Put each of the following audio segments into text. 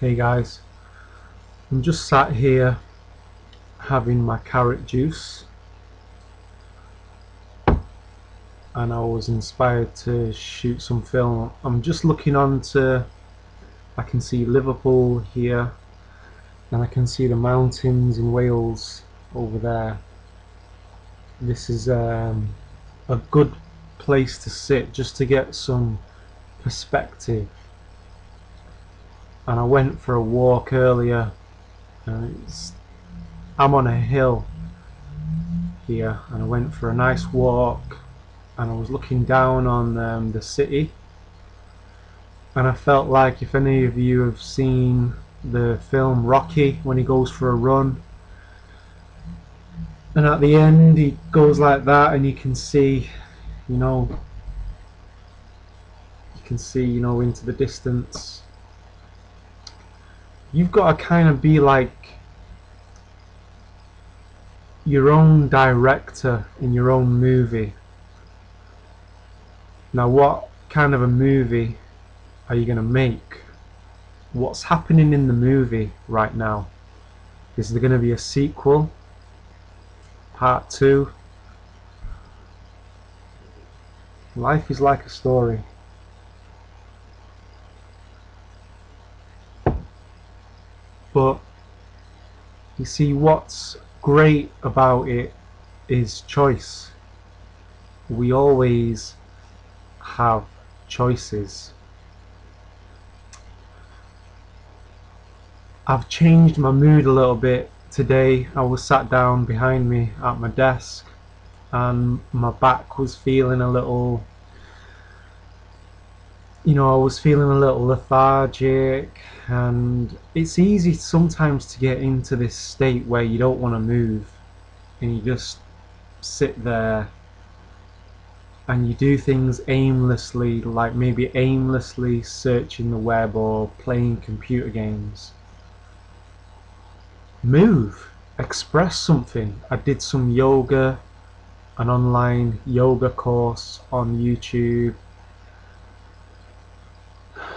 Hey guys, I'm just sat here having my carrot juice and I was inspired to shoot some film. I'm just looking on to, I can see Liverpool here and I can see the mountains in Wales over there. This is a good place to sit just to get some perspective. And I went for a walk earlier and I'm on a hill here and I went for a nice walk and I was looking down on the city, and I felt like if any of you have seen the film Rocky, when he goes for a run and at the end he goes like that and you can see into the distance. You've got to kind of be like your own director in your own movie. Now what kind of a movie are you going to make? What's happening in the movie right now? Is there going to be a sequel? Part 2? Life is like a story. But you see, what's great about it is choice. We always have choices. I've changed my mood a little bit today. I was sat down behind me at my desk and my back was feeling a little, I was feeling a little lethargic, and it's easy sometimes to get into this state where you don't want to move and you just sit there and you do things aimlessly, like maybe aimlessly searching the web or playing computer games. Move, express something. I did some yoga, an online yoga course on YouTube,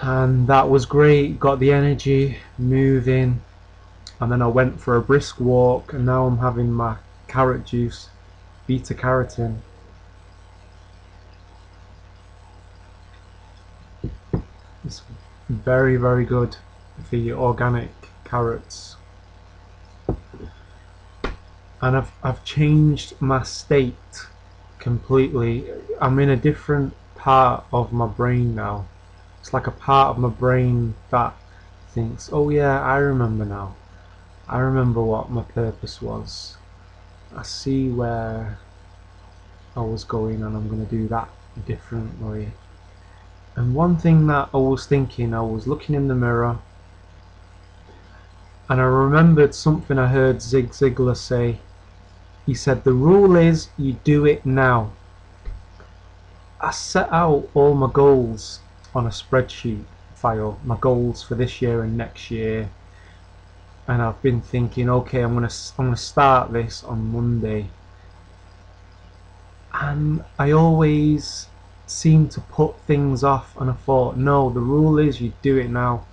and that was great, got the energy moving, and then I went for a brisk walk and now I'm having my carrot juice, beta carotene. It's very, very good for your organic carrots. And I've changed my state completely. I'm in a different part of my brain now. It's like a part of my brain that thinks, oh yeah, I remember now. I remember what my purpose was. I see where I was going and I'm going to do that differently. And one thing that I was thinking, I was looking in the mirror and I remembered something I heard Zig Ziglar say. He said, the rule is you do it now. I set out all my goals on a spreadsheet file, my goals for this year and next year, and I've been thinking, okay, I'm gonna start this on Monday, and I always seem to put things off, and I thought, no, the rule is you do it now.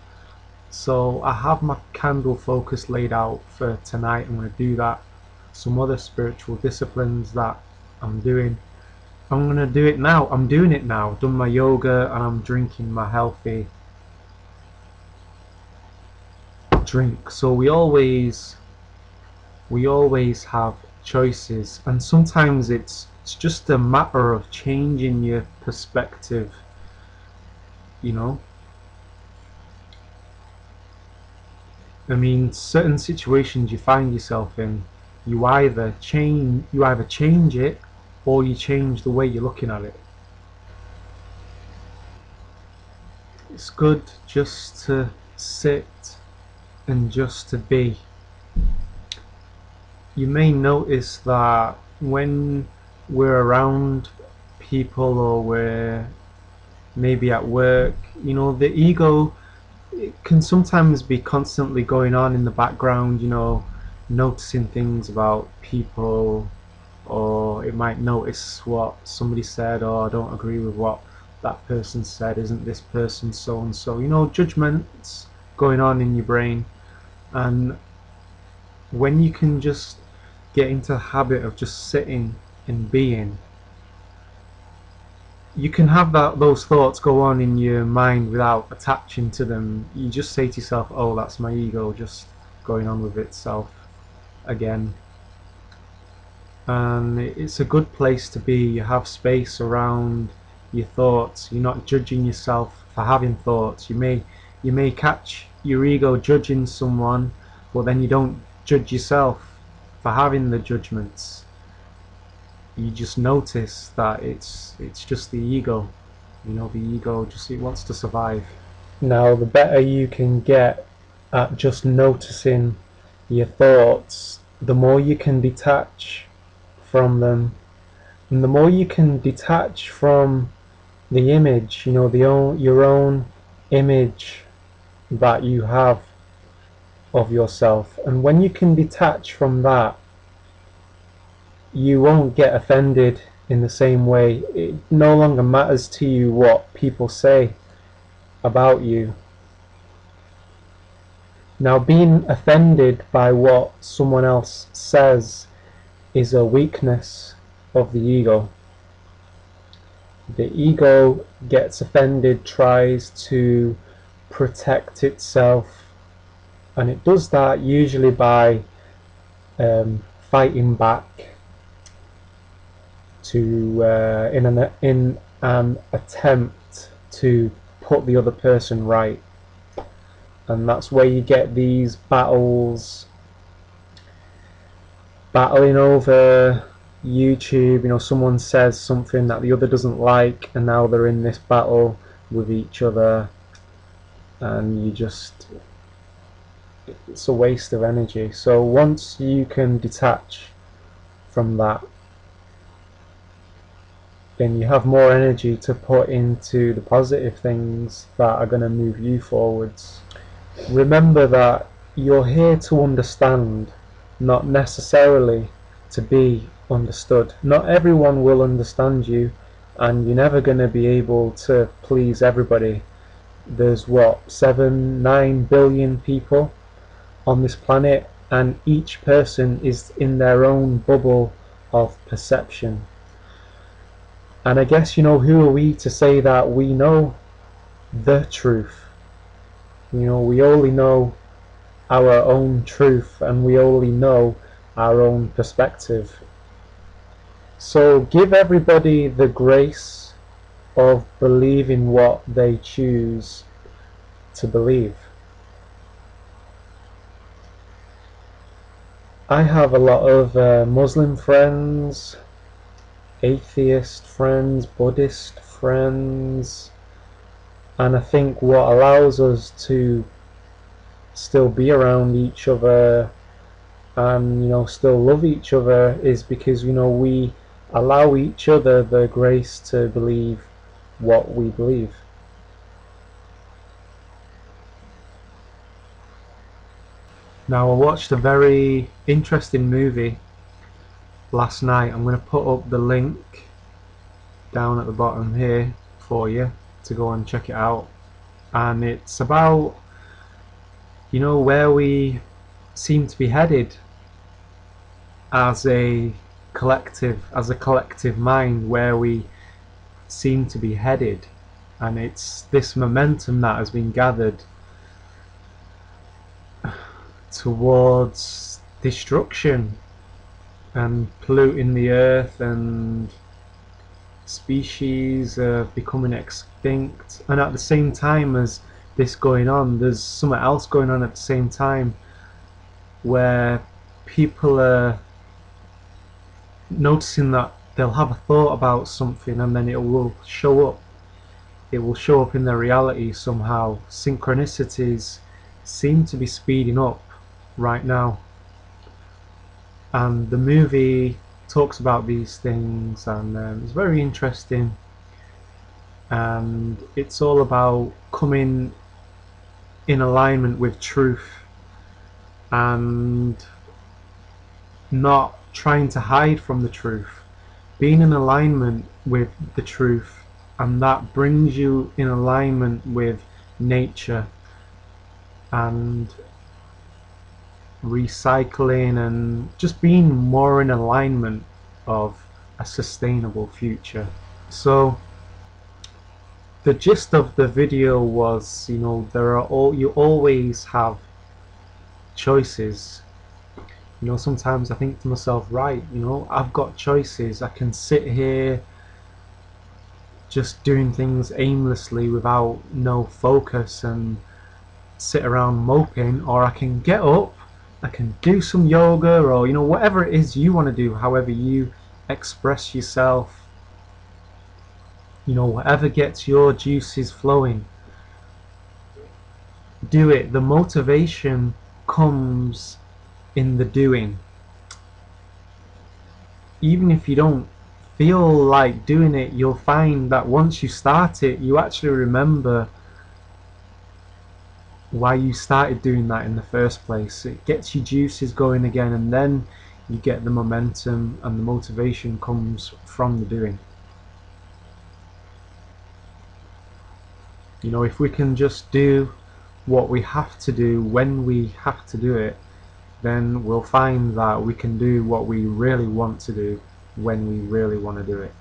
So I have my candle focus laid out for tonight. I'm going to do that. Some other spiritual disciplines that I'm doing, I'm going to do it now. I'm doing it now. I've done my yoga and I'm drinking my healthy drink. So we always have choices, and sometimes it's just a matter of changing your perspective, I mean, certain situations you find yourself in, you either change it or you change the way you're looking at it. It's good just to sit and just to be. You may notice that when we're around people or we're maybe at work, the ego, it can sometimes be constantly going on in the background, noticing things about people, or it might notice what somebody said, or I don't agree with what that person said, isn't this person so and so, judgments going on in your brain. And when you can just get into the habit of just sitting and being, you can have those thoughts go on in your mind without attaching to them. You just say to yourself, oh, that's my ego just going on with itself again. And it's a good place to be. You have space around your thoughts. You're not judging yourself for having thoughts. You may catch your ego judging someone, but then you don't judge yourself for having the judgments. You just notice that it's just the ego. You know, the ego it wants to survive. Now, the better you can get at just noticing your thoughts, the more you can detach from them, and the more you can detach from the image, you know, your own image that you have of yourself. And when you can detach from that, you won't get offended in the same way. It no longer matters to you what people say about you. Now, being offended by what someone else says is a weakness of the ego. The ego gets offended, tries to protect itself, and it does that usually by fighting back to in an attempt to put the other person right. And that's where you get these battling over YouTube. You know, someone says something that the other doesn't like, and now they're in this battle with each other, and it's a waste of energy. So once you can detach from that, then you have more energy to put into the positive things that are going to move you forwards. Remember that you're here to understand, not necessarily to be understood. Not everyone will understand you, and you're never going to be able to please everybody. There's what, 7-9 billion people on this planet, and each person is in their own bubble of perception. And I guess, you know, who are we to say that we know the truth? You know, we only know our own truth, and we only know our own perspective. So give everybody the grace of believing what they choose to believe. I have a lot of Muslim friends, atheist friends, Buddhist friends, and I think what allows us to still be around each other and, you know, still love each other is because, you know, we allow each other the grace to believe what we believe. Now, I watched a very interesting movie last night. I'm going to put up the link down at the bottom here for you to go and check it out. And it's about, you know, where we seem to be headed as a collective mind, where we seem to be headed. And it's this momentum that has been gathered towards destruction and polluting the earth, and species becoming extinct. And at the same time as this going on, there's something else going on at the same time, where people are noticing that they'll have a thought about something and then it will show up. It will show up in their reality somehow. Synchronicities seem to be speeding up right now, and the movie talks about these things, and it's very interesting, and it's all about coming in alignment with truth and not trying to hide from the truth, being in alignment with the truth, and that brings you in alignment with nature. and recycling and just being more in alignment of a sustainable future. So the gist of the video was, you always have choices. Sometimes I think to myself, right, I've got choices. I can sit here just doing things aimlessly without no focus and sit around moping, or I can get up, I can do some yoga, or whatever it is you want to do, however you express yourself, whatever gets your juices flowing, do it. The motivation comes in the doing. Even if you don't feel like doing it, you'll find that once you start it, you actually remember why you started doing that in the first place. It gets your juices going again, and then you get the momentum, and the motivation comes from the doing. If we can just do what we have to do when we have to do it, then we'll find that we can do what we really want to do when we really want to do it.